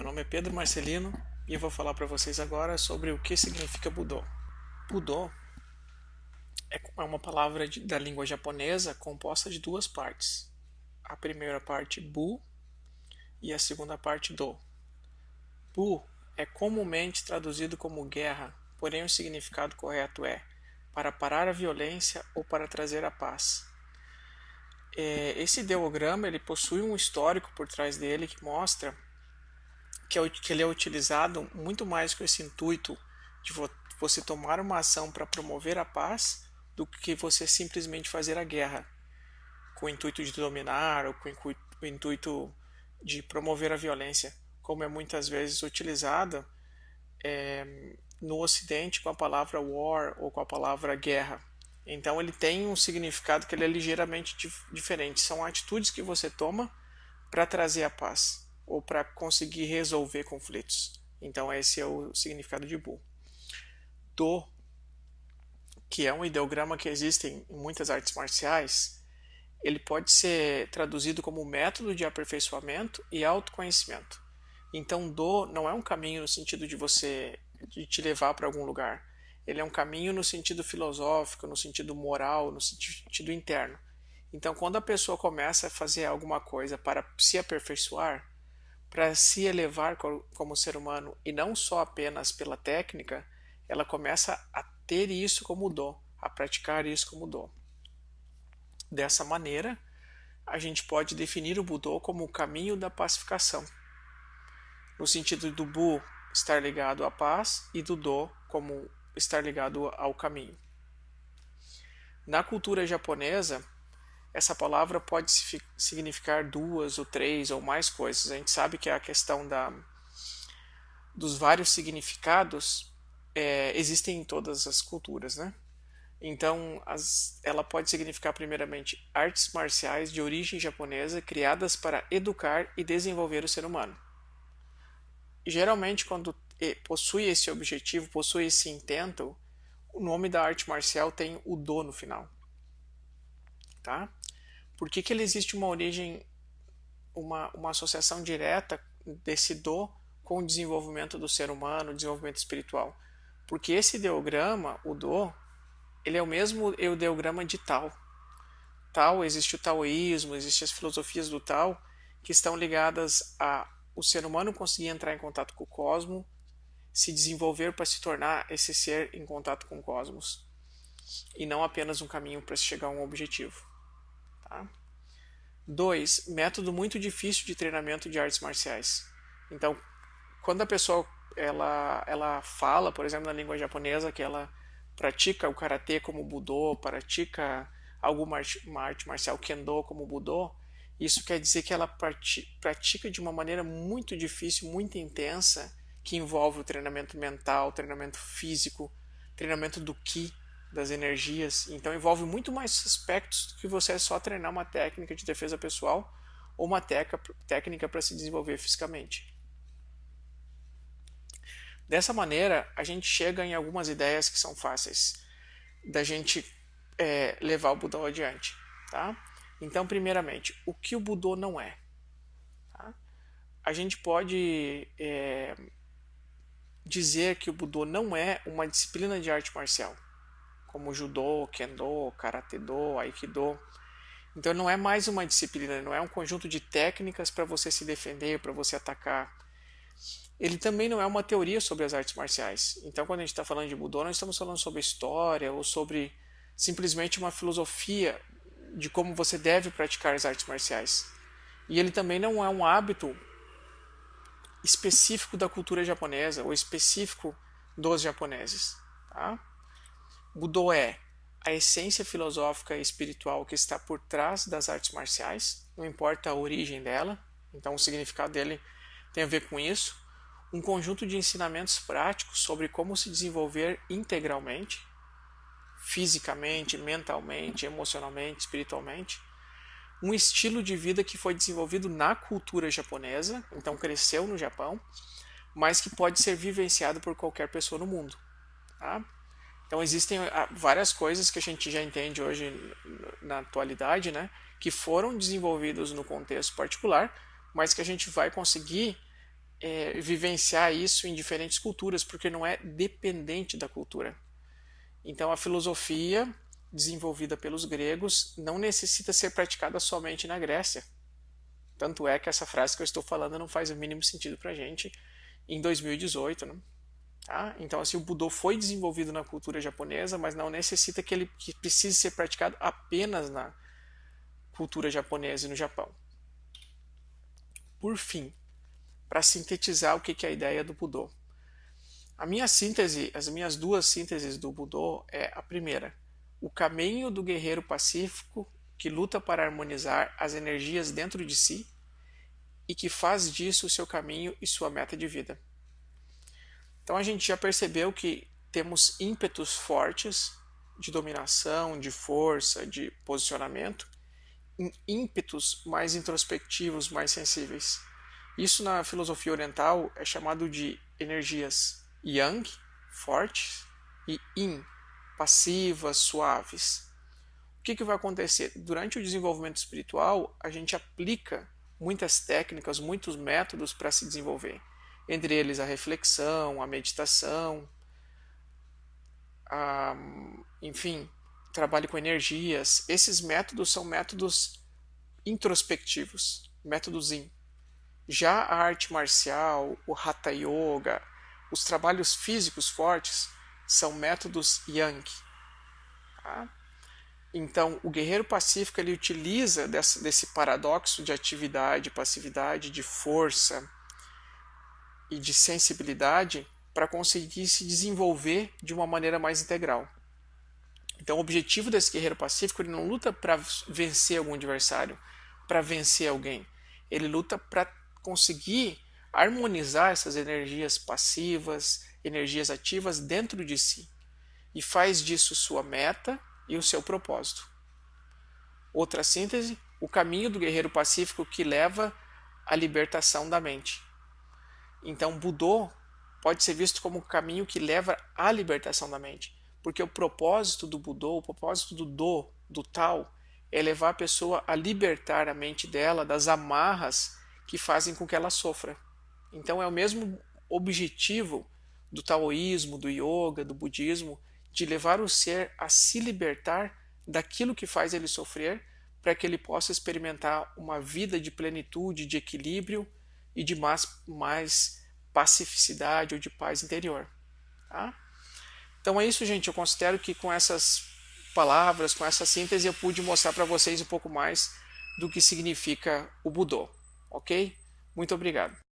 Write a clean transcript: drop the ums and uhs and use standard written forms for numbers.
nome é Pedro Marcelino e eu vou falar para vocês agora sobre o que significa Budô. Budô é uma palavra da língua japonesa composta de duas partes. A primeira parte, Bu, e a segunda parte, Do. Bu é comumente traduzido como guerra, porém o significado correto é para parar a violência ou para trazer a paz. Esse ideograma ele possui um histórico por trás dele que mostra que ele é utilizado muito mais com esse intuito de você tomar uma ação para promover a paz do que você simplesmente fazer a guerra, com o intuito de dominar ou com o intuito de promover a violência, como é muitas vezes utilizada no Ocidente com a palavra war ou com a palavra guerra. Então ele tem um significado que ele é ligeiramente diferente. São atitudes que você toma para trazer a paz ou para conseguir resolver conflitos. Então esse é o significado de Bu. Do, que é um ideograma que existe em muitas artes marciais, ele pode ser traduzido como método de aperfeiçoamento e autoconhecimento. Então Do não é um caminho no sentido de te levar para algum lugar. Ele é um caminho no sentido filosófico, no sentido moral, no sentido interno. Então quando a pessoa começa a fazer alguma coisa para se aperfeiçoar, para se elevar como ser humano e não só apenas pela técnica, ela começa a ter isso como dom, a praticar isso como dom. Dessa maneira, a gente pode definir o Budô como o caminho da pacificação, no sentido do Bu estar ligado à paz e do Do como estar ligado ao caminho. Na cultura japonesa, essa palavra pode significar duas ou três ou mais coisas. A gente sabe que a questão dos vários significados existem em todas as culturas, né? Então, ela pode significar primeiramente artes marciais de origem japonesa criadas para educar e desenvolver o ser humano. E, geralmente, quando possui esse objetivo, possui esse intento, o nome da arte marcial tem o Do no final. Tá? Por que ele existe uma origem, uma associação direta desse Do com o desenvolvimento do ser humano, o desenvolvimento espiritual? Porque esse ideograma, o Do, ele é o mesmo ideograma de Tao. Tao, existe o taoísmo, existem as filosofias do Tao que estão ligadas a o ser humano conseguir entrar em contato com o cosmos, se desenvolver para se tornar esse ser em contato com o cosmos, e não apenas um caminho para se chegar a um objetivo. Tá? 2. Método muito difícil de treinamento de artes marciais. Então, quando a pessoa ela fala, por exemplo, na língua japonesa, que ela pratica o karatê como Budô, pratica alguma arte marcial Kendo como Budô, isso quer dizer que ela pratica de uma maneira muito difícil, muito intensa, que envolve o treinamento mental, treinamento físico, treinamento do Ki, das energias. Então envolve muito mais aspectos do que você só treinar uma técnica de defesa pessoal ou uma técnica para se desenvolver fisicamente. Dessa maneira, a gente chega em algumas ideias que são fáceis da gente levar o Budô adiante. Tá? Então, primeiramente, o que o Budô não é? Tá? A gente pode dizer que o Budô não é uma disciplina de arte marcial, como Judô, Kendo, Karate-do, Aikido. Então não é mais uma disciplina, não é um conjunto de técnicas para você se defender, para você atacar. Ele também não é uma teoria sobre as artes marciais. Então quando a gente está falando de Budô, nós estamos falando sobre história ou sobre simplesmente uma filosofia de como você deve praticar as artes marciais. E ele também não é um hábito específico da cultura japonesa ou específico dos japoneses. Tá? Budô é a essência filosófica e espiritual que está por trás das artes marciais, não importa a origem dela, então o significado dele tem a ver com isso. Um conjunto de ensinamentos práticos sobre como se desenvolver integralmente, fisicamente, mentalmente, emocionalmente, espiritualmente. Um estilo de vida que foi desenvolvido na cultura japonesa, então cresceu no Japão, mas que pode ser vivenciado por qualquer pessoa no mundo. Tá? Então existem várias coisas que a gente já entende hoje na atualidade, né, que foram desenvolvidas no contexto particular, mas que a gente vai conseguir vivenciar isso em diferentes culturas, porque não é dependente da cultura. Então, a filosofia desenvolvida pelos gregos não necessita ser praticada somente na Grécia. Tanto é que essa frase que eu estou falando não faz o mínimo sentido para a gente em 2018, né? Tá? Então, assim, o Budô foi desenvolvido na cultura japonesa, mas não necessita que precise ser praticado apenas na cultura japonesa e no Japão. Por fim, para sintetizar o que é a ideia do Budô. A minha síntese, as minhas duas sínteses do Budô é a primeira: o caminho do guerreiro pacífico que luta para harmonizar as energias dentro de si e que faz disso o seu caminho e sua meta de vida. Então a gente já percebeu que temos ímpetos fortes de dominação, de força, de posicionamento, ímpetos mais introspectivos, mais sensíveis. Isso na filosofia oriental é chamado de energias yang, fortes, e yin, passivas, suaves. O que vai acontecer? Durante o desenvolvimento espiritual, a gente aplica muitas técnicas, muitos métodos para se desenvolver. Entre eles a reflexão, a meditação, enfim, trabalho com energias. Esses métodos são métodos introspectivos, métodos yin. Já a arte marcial, o Hatha Yoga, os trabalhos físicos fortes são métodos yang. Tá? Então, o guerreiro pacífico ele utiliza desse paradoxo de atividade, passividade, de força e de sensibilidade para conseguir se desenvolver de uma maneira mais integral. Então, o objetivo desse guerreiro pacífico ele não luta para vencer algum adversário, para vencer alguém. Ele luta para conseguir harmonizar essas energias passivas, energias ativas dentro de si. E faz disso sua meta e o seu propósito. Outra síntese: o caminho do guerreiro pacífico que leva à libertação da mente. Então, Budô pode ser visto como o caminho que leva à libertação da mente, porque o propósito do Budô, o propósito do Tao, é levar a pessoa a libertar a mente dela das amarras que fazem com que ela sofra. Então, é o mesmo objetivo do taoísmo, do yoga, do budismo, de levar o ser a se libertar daquilo que faz ele sofrer, para que ele possa experimentar uma vida de plenitude, de equilíbrio e de mais pacificidade ou de paz interior. Tá? Então é isso, gente. Eu considero que com essas palavras, com essa síntese, eu pude mostrar para vocês um pouco mais do que significa o Budô. Ok? Muito obrigado.